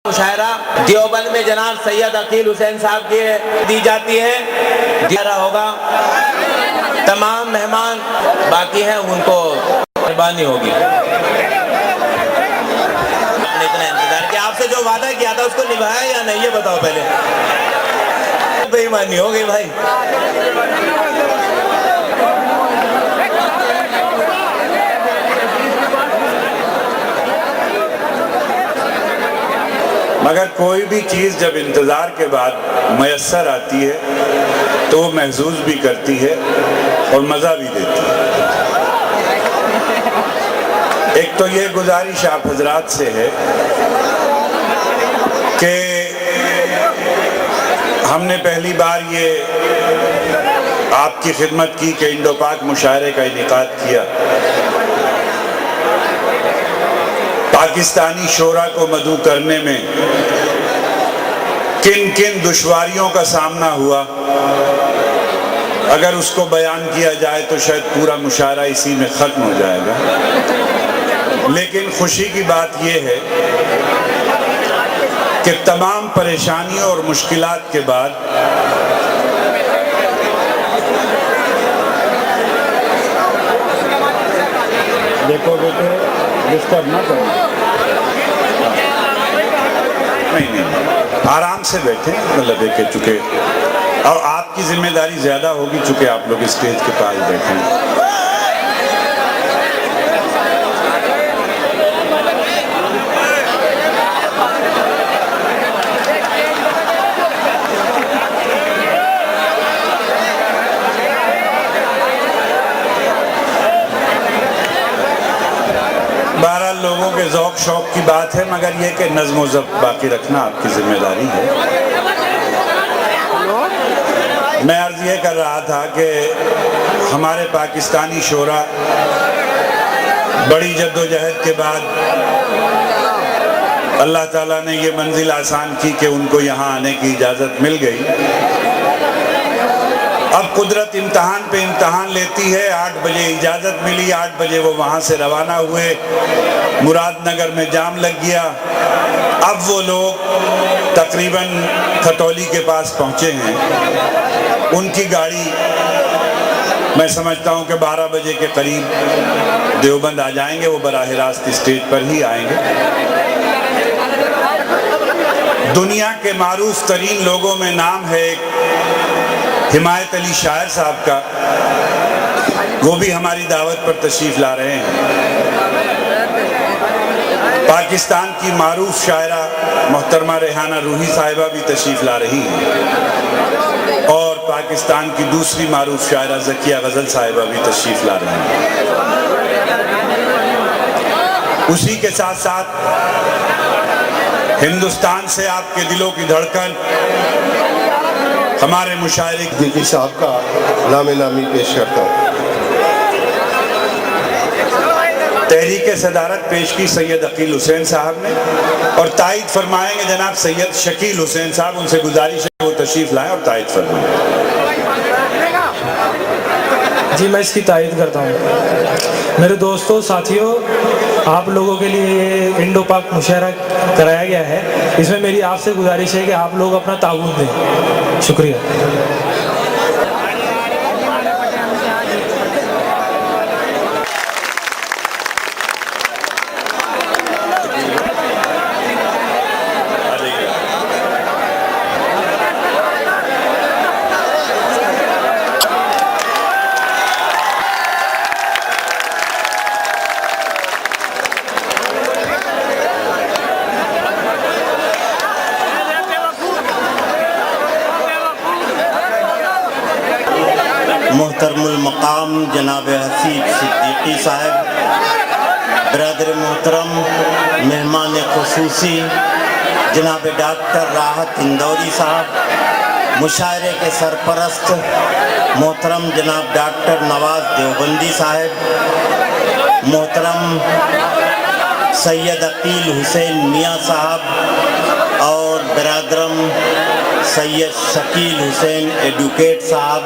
مشاعرہ دیوبند میں جناب سید عقیل حسین صاحب کی دی جاتی ہے، دیارہ ہوگا، تمام مہمان باقی ہیں ان کو مہربانی ہوگی۔ آپ نے اتنا انتظار کیا، آپ سے جو وعدہ کیا تھا اس کو نبھایا یا نہیں یہ بتاؤ پہلے، بے ایمانی ہو گئی بھائی۔ مگر کوئی بھی چیز جب انتظار کے بعد میسر آتی ہے تو وہ محظوظ بھی کرتی ہے اور مزہ بھی دیتی ہے۔ ایک تو یہ گزارش آپ حضرات سے ہے کہ ہم نے پہلی بار یہ آپ کی خدمت کی کہ انڈو پاک مشاعرے کا انعقاد کیا۔ پاکستانی شورا کو مدعو کرنے میں کن کن دشواریوں کا سامنا ہوا، اگر اس کو بیان کیا جائے تو شاید پورا مشاعرہ اسی میں ختم ہو جائے گا۔ لیکن خوشی کی بات یہ ہے کہ تمام پریشانیوں اور مشکلات کے بعد دیکھو بیٹے ڈسٹرب نہ کرو، نہیں آرام سے بیٹھیں، مطلب ہے کہ چونکہ اور آپ کی ذمہ داری زیادہ ہوگی چونکہ آپ لوگ اسٹیج کے پاس بیٹھیں۔ بہرحال لوگوں کے ذوق شوق کی بات ہے، مگر یہ کہ نظم و ضبط باقی رکھنا آپ کی ذمہ داری ہے۔ میں عرض یہ کر رہا تھا کہ ہمارے پاکستانی شورا بڑی جد و جہد کے بعد اللہ تعالیٰ نے یہ منزل آسان کی کہ ان کو یہاں آنے کی اجازت مل گئی۔ اب قدرت امتحان پہ امتحان لیتی ہے۔ 8 بجے اجازت ملی، 8 بجے وہ وہاں سے روانہ ہوئے، مراد نگر میں جام لگ گیا۔ اب وہ لوگ تقریباً کھتولی کے پاس پہنچے ہیں، ان کی گاڑی میں سمجھتا ہوں کہ 12 بجے کے قریب دیوبند آ جائیں گے، وہ براہ راست اسٹیج پر ہی آئیں گے۔ دنیا کے معروف ترین لوگوں میں نام ہے ایک حمایت علی شاعر صاحب کا، وہ بھی ہماری دعوت پر تشریف لا رہے ہیں۔ پاکستان کی معروف شاعرہ محترمہ ریحانہ روحی صاحبہ بھی تشریف لا رہی ہیں، اور پاکستان کی دوسری معروف شاعرہ ذکیہ غزل صاحبہ بھی تشریف لا رہی ہیں۔ اسی کے ساتھ ساتھ ہندوستان سے آپ کے دلوں کی دھڑکن ہمارے مشاعرے صدیقی صاحب کا نام نامی پیش کرتا ہوں۔ تحریک صدارت پیش کی سید عقیل حسین صاحب نے، اور تائید فرمائیں گے جناب سید شکیل حسین صاحب، ان سے گزارش ہے وہ تشریف لائیں اور تائید فرمائیں۔ جی میں اس کی تائید کرتا ہوں۔ میرے دوستوں، ساتھیوں، آپ لوگوں کے لیے یہ انڈو پاک مشاعرہ کرایا گیا ہے، اس میں میری آپ سے گزارش ہے کہ آپ لوگ اپنا تعاون دیں۔ شکریہ۔ محترم المقام جناب حسیب صدیقی صاحب، برادر محترم مہمان خصوصی جناب ڈاکٹر راحت اندوری صاحب، مشاعرے کے سرپرست محترم جناب ڈاکٹر نواز دیوبندی صاحب، محترم سید عقیل حسین میاں صاحب، اور برادرم سید شکیل حسین ایڈوکیٹ صاحب،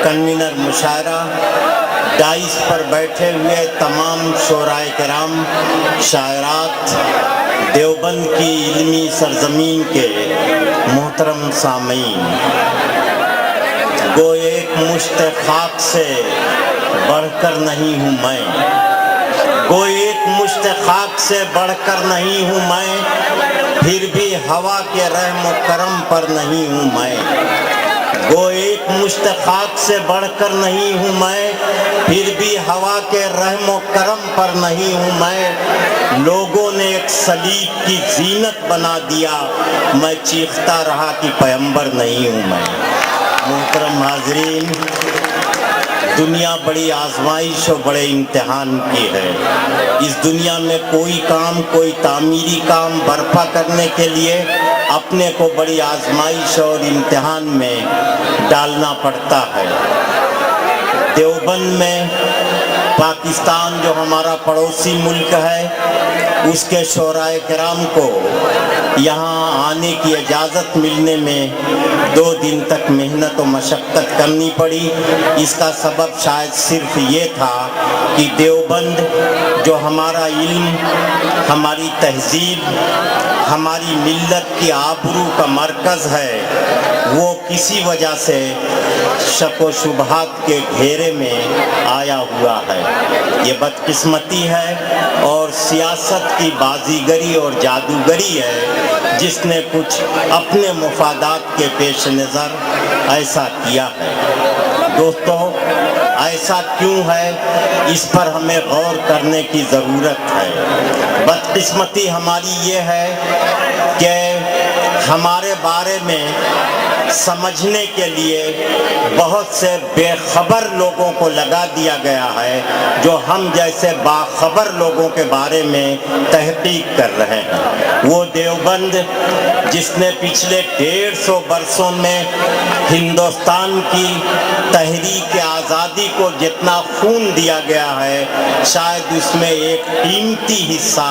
کنوینر مشاعرہ، ڈائس پر بیٹھے ہوئے تمام شعراء کرام، شاعرات، دیوبند کی علمی سرزمین کے محترم سامعین، گو ایک مشت خاک سے بڑھ کر نہیں ہوں میں، گو ایک مشت خاک سے بڑھ کر نہیں ہوں میں، پھر بھی ہوا کے رحم و کرم پر نہیں ہوں میں، گو ایک مشت خاک سے بڑھ کر نہیں ہوں میں، پھر بھی ہوا کے رحم و کرم پر نہیں ہوں میں، لوگوں نے ایک صلیب کی زینت بنا دیا، میں چیختا رہا کہ پیغمبر نہیں ہوں میں۔ محترم حاضرین، دنیا بڑی آزمائش و بڑے امتحان کی ہے۔ اس دنیا میں کوئی کام، کوئی تعمیری کام برپا کرنے کے لیے اپنے کو بڑی آزمائش اور امتحان میں ڈالنا پڑتا ہے۔ دیوبند میں پاکستان جو ہمارا پڑوسی ملک ہے، اس کے شورائے کرام کو یہاں آنے کی اجازت ملنے میں 2 دن تک محنت و مشقت کرنی پڑی۔ اس کا سبب شاید صرف یہ تھا کہ دیوبند جو ہمارا علم، ہماری تہذیب، ہماری ملت کی آبرو کا مرکز ہے، وہ کسی وجہ سے شک و شبہات کے گھیرے میں آیا ہوا ہے۔ یہ بدقسمتی ہے اور سیاست کی بازیگری اور جادوگری ہے، جس نے کچھ اپنے مفادات کے پیش نظر ایسا کیا ہے۔ دوستو، ایسا کیوں ہے، اس پر ہمیں غور کرنے کی ضرورت ہے۔ بدقسمتی ہماری یہ ہے کہ ہمارے بارے میں سمجھنے کے لیے بہت سے بے خبر لوگوں کو لگا دیا گیا ہے، جو ہم جیسے باخبر لوگوں کے بارے میں تحقیق کر رہے ہیں۔ وہ دیوبند جس نے پچھلے 150 برسوں میں ہندوستان کی تحریک آزادی کو جتنا خون دیا گیا ہے، شاید اس میں ایک قیمتی حصہ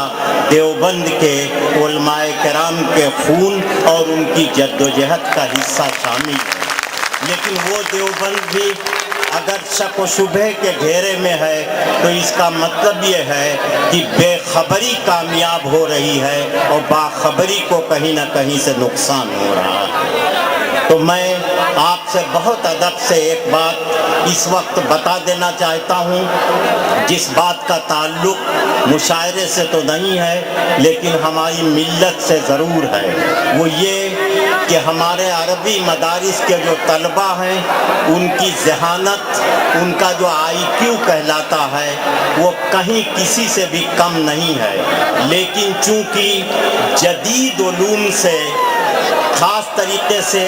دیوبند کے علماء کرام کے خون اور ان کی جدوجہد کا حصہ شامل ہے۔ لیکن وہ دیوبند بھی اگر شک و شبہ کے گھیرے میں ہے تو اس کا مطلب یہ ہے کہ بے خبری کامیاب ہو رہی ہے اور باخبری کو کہیں نہ کہیں سے نقصان ہو رہا ہے۔ تو میں آپ سے بہت ادب سے ایک بات اس وقت بتا دینا چاہتا ہوں، جس بات کا تعلق مشاعرے سے تو نہیں ہے لیکن ہماری ملت سے ضرور ہے۔ وہ یہ کہ ہمارے عربی مدارس کے جو طلبہ ہیں، ان کی ذہانت، ان کا جو IQ کہلاتا ہے، وہ کہیں کسی سے بھی کم نہیں ہے۔ لیکن چونکہ جدید علوم سے، خاص طریقے سے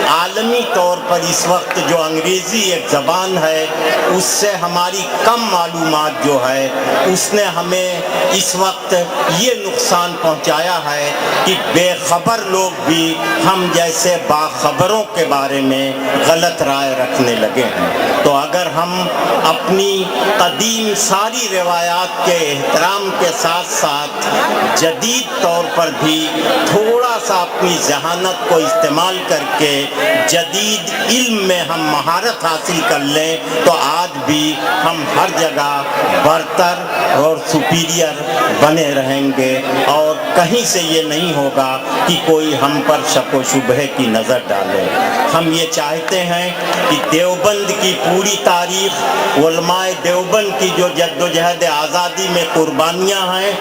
عالمی طور پر اس وقت جو انگریزی ایک زبان ہے، اس سے ہماری کم معلومات جو ہے، اس نے ہمیں اس وقت یہ نقصان پہنچایا ہے کہ بے خبر لوگ بھی ہم جیسے باخبروں کے بارے میں غلط رائے رکھنے لگے ہیں۔ تو اگر ہم اپنی قدیم ساری روایات کے احترام کے ساتھ ساتھ جدید طور پر بھی تھوڑا سا اپنی ذہانت کو استعمال کر کے جدید علم میں ہم مہارت حاصل کر لیں تو آج بھی ہم ہر جگہ برتر اور سپیریئر بنے رہیں گے، اور کہیں سے یہ نہیں ہوگا کہ کوئی ہم پر شک و شبہ کی نظر ڈالے۔ ہم یہ چاہتے ہیں کہ دیوبند کی پوری تاریخ، علماء دیوبند کی جو جدوجہد آزادی میں قربانیاں ہیں،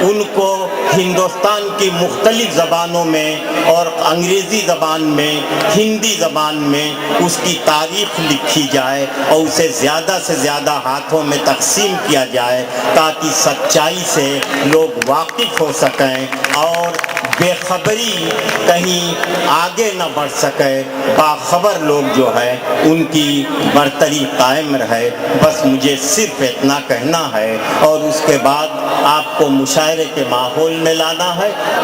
ان کو ہندوستان کی مختلف زبانوں میں اور انگریزی زبان میں، ہندی زبان میں اس کی تاریخ لکھی جائے اور اسے زیادہ سے زیادہ ہاتھوں میں تقسیم کیا جائے تاکہ سچائی سے لوگ واقف ہو سکیں اور بے خبری کہیں آگے نہ بڑھ سکے، باخبر لوگ جو ہے ان کی برتری قائم رہے۔ بس مجھے صرف اتنا کہنا ہے اور اس کے بعد آپ کو مشاعرے کے ماحول میں لانا ہے۔